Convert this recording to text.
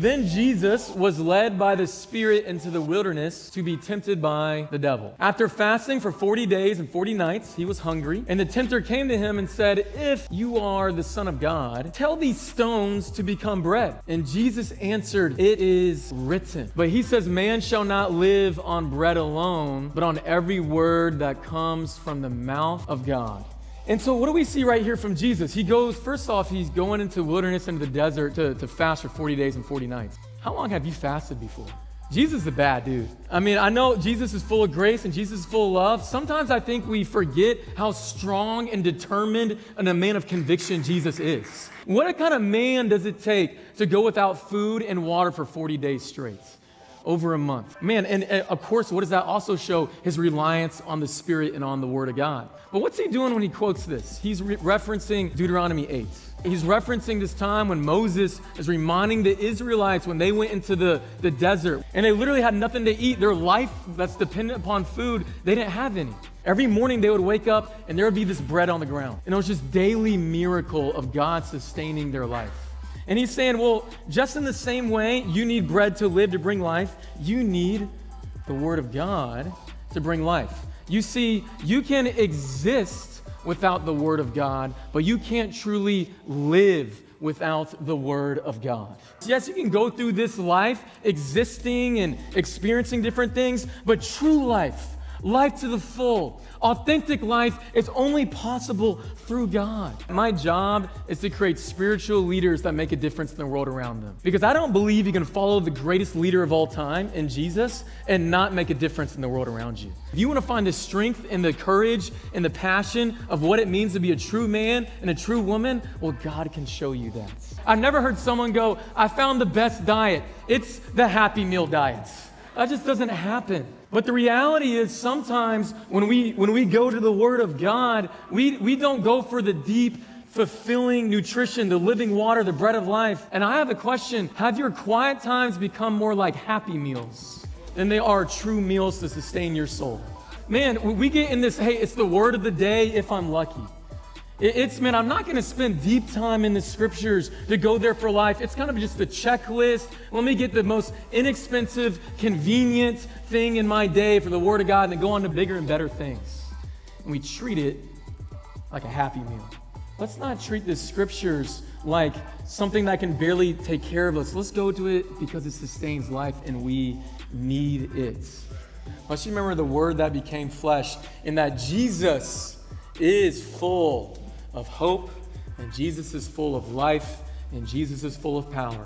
Then Jesus was led by the Spirit into the wilderness to be tempted by the devil. After fasting for 40 days and 40 nights, he was hungry. And the tempter came to him and said, "If you are the Son of God, tell these stones to become bread." And Jesus answered, "It is written." But he says, "Man shall not live on bread alone, but on every word that comes from the mouth of God." And so what do we see right here from Jesus? He goes, first off, he's going into the wilderness, into the desert to fast for 40 days and 40 nights. How long have you fasted before? Jesus is a bad dude. I mean, I know Jesus is full of grace and Jesus is full of love. Sometimes I think we forget how strong and determined and a man of conviction Jesus is. What kind of man does it take to go without food and water for 40 days straight? Over a month. Man, and of course, what does that also show? His reliance on the Spirit and on the Word of God. But what's he doing when he quotes this? He's referencing Deuteronomy 8. He's referencing this time when Moses is reminding the Israelites when they went into the desert and they literally had nothing to eat. Their life that's dependent upon food, they didn't have any. Every morning they would wake up and there would be this bread on the ground. And it was just daily miracle of God sustaining their life. And he's saying, well, just in the same way you need bread to live, to bring life, you need the Word of God to bring life. You see, you can exist without the Word of God, but you can't truly live without the Word of God. Yes, you can go through this life existing and experiencing different things, but true life to the full, authentic life is only possible through God. My job is to create spiritual leaders that make a difference in the world around them. Because I don't believe you can follow the greatest leader of all time in Jesus and not make a difference in the world around you. If you want to find the strength and the courage and the passion of what it means to be a true man and a true woman, well, God can show you that. I've never heard someone go, "I found the best diet. It's the Happy Meal diet." That just doesn't happen. But the reality is sometimes when we go to the Word of God, we don't go for the deep, fulfilling nutrition, the living water, the bread of life. And I have a question. Have your quiet times become more like happy meals than they are true meals to sustain your soul? Man, we get in this, hey, it's the word of the day if I'm lucky. Man, I'm not going to spend deep time in the scriptures to go there for life. It's kind of just a checklist. Let me get the most inexpensive, convenient thing in my day for the Word of God and then go on to bigger and better things. And we treat it like a happy meal. Let's not treat the scriptures like something that can barely take care of us. Let's go to it because it sustains life and we need it. Let's remember the Word that became flesh and that Jesus is full of hope, and Jesus is full of life, and Jesus is full of power.